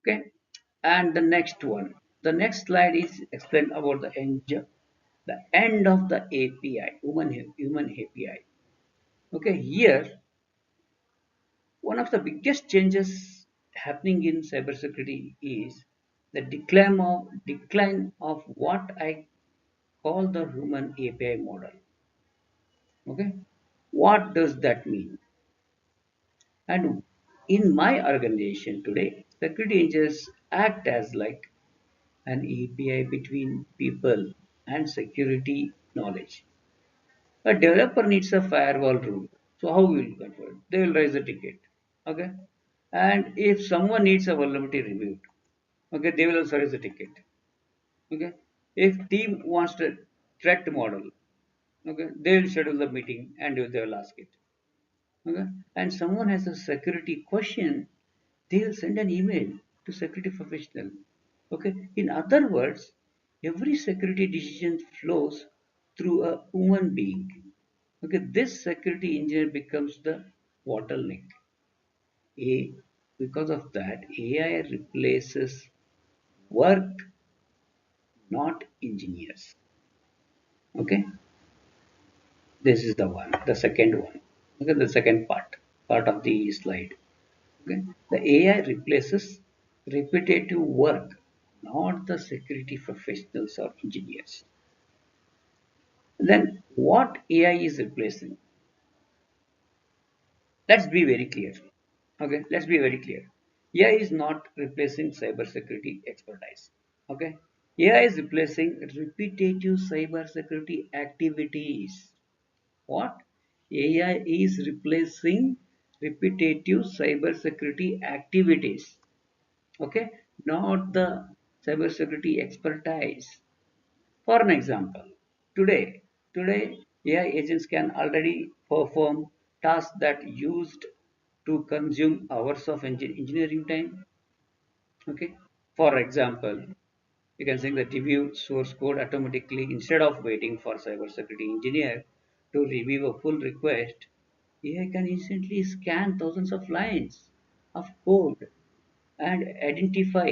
Okay, and the next slide is explain about the end of the API, human API. Okay, here one of the biggest changes happening in cybersecurity is the decline of what I call the human API model. Okay, what does that mean? And in my organization today, security engineers act as like an API between people and security knowledge. A developer needs a firewall rule. So how will you control it? They will raise a ticket. Okay. And if someone needs a vulnerability reviewed, okay, they will also raise a ticket. Okay. If team wants a threat model, okay, they will schedule the meeting and they will ask it. Okay. And someone has a security question, they will send an email to security professional. Okay. In other words, every security decision flows through a human being. Okay. This security engineer becomes the bottleneck. A Because of that, AI replaces work, not engineers. Okay. This is the one, the second one. Okay. The second part of the slide. Okay. The AI replaces repetitive work, not the security professionals or engineers. Then what AI is replacing? Let's be very clear. Okay, let's be very clear. AI is not replacing cybersecurity expertise. Okay, AI is replacing repetitive cybersecurity activities. What? AI is replacing repetitive cybersecurity activities. Okay, not the cybersecurity expertise. For an example, today AI agents can already perform tasks that used to consume hours of engineering time. Okay, for example, you can say that review source code automatically instead of waiting for cybersecurity engineer to review a full request. AI can instantly scan thousands of lines of code and identify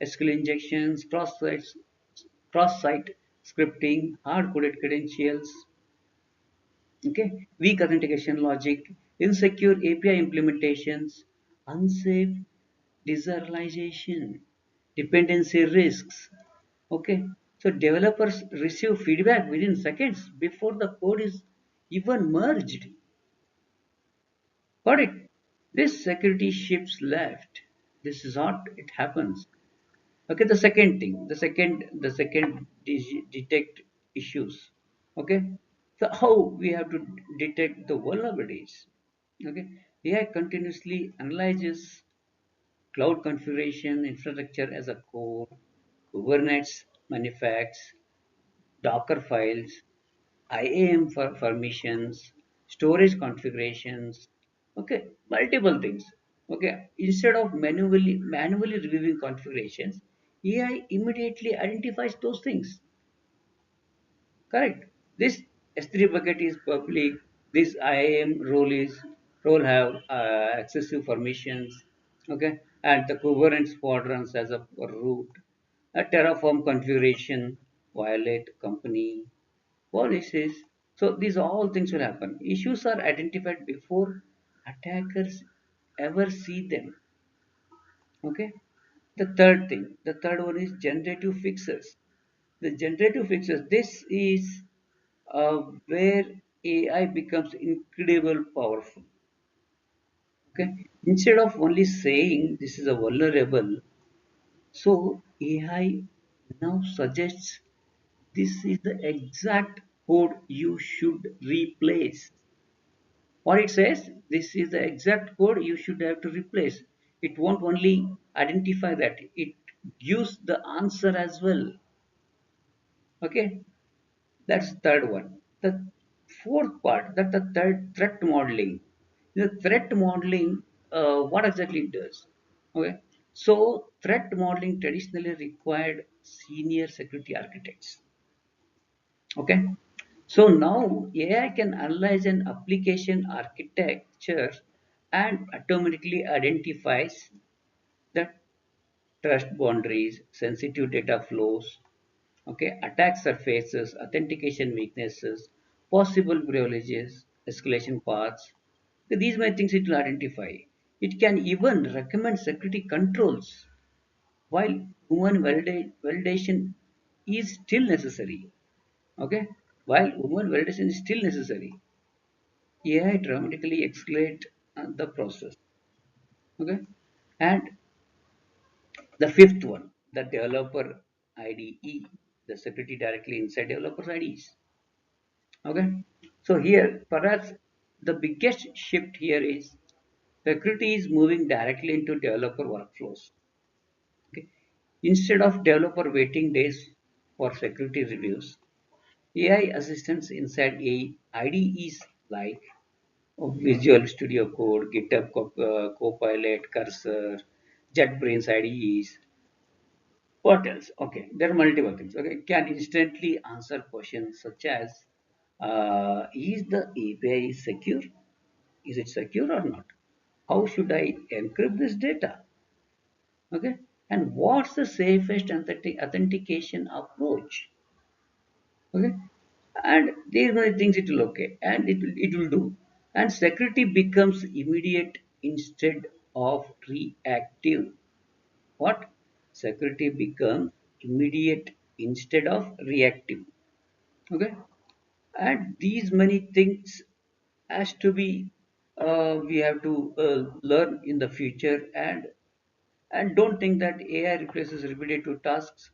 SQL injections, cross-site scripting, hard-coded credentials, okay, weak authentication logic, insecure API implementations, unsafe deserialization, dependency risks. Okay, so developers receive feedback within seconds before the code is even merged. Got it? This security shifts left. This is what it happens. Okay, the second thing, the second detect issues. Okay, so how we have to detect the vulnerabilities. Okay, AI continuously analyzes cloud configuration infrastructure as a core, Kubernetes manifests, Docker files, IAM for permissions, storage configurations, okay, multiple things. Okay, instead of manually reviewing configurations, AI immediately identifies those things. Correct. This S3 bucket is public. This IAM role have excessive permissions. Okay, and the Kubernetes pod runs as a root. A Terraform configuration violate company policies. So these all things will happen. Issues are identified before attackers ever see them. Okay. The third one is generative fixes. The generative fixes. This is where AI becomes incredible powerful. Okay. Instead of only saying this is a vulnerable, so AI now suggests this is the exact code you should replace. What it says, this is the exact code you should have to replace. It won't only identify that, it gives the answer as well. Okay, that's the third one. The fourth part, that the third threat modeling. The threat modeling, what exactly it does? Okay, so threat modeling traditionally required senior security architects. Okay, so now AI can analyze an application architecture and automatically identifies that. trust boundaries, sensitive data flows, okay, attack surfaces, authentication weaknesses, possible privileges, escalation paths. Okay, these many things it will identify. It can even recommend security controls while human validation is still necessary. Okay, while human validation is still necessary, AI dramatically accelerate the process. Okay, and the fifth one, the developer IDE, the security directly inside developers IDs. Okay, so here perhaps the biggest shift here is security is moving directly into developer workflows. Okay, instead of developer waiting days for security reviews, AI assistants inside a IDEs like Visual Studio Code, GitHub Copilot, Cursor, JetBrains IDEs. What else? Okay, there are multiple things. Okay, can instantly answer questions such as, is the API secure? Is it secure or not? How should I encrypt this data? Okay, and what's the safest authentication approach? Okay, and these many things it will okay, and it will do, and security becomes immediate instead of reactive. What? Security becomes immediate instead of reactive. Okay, and these many things has to be we have to learn in the future, and don't think that AI replaces repetitive tasks.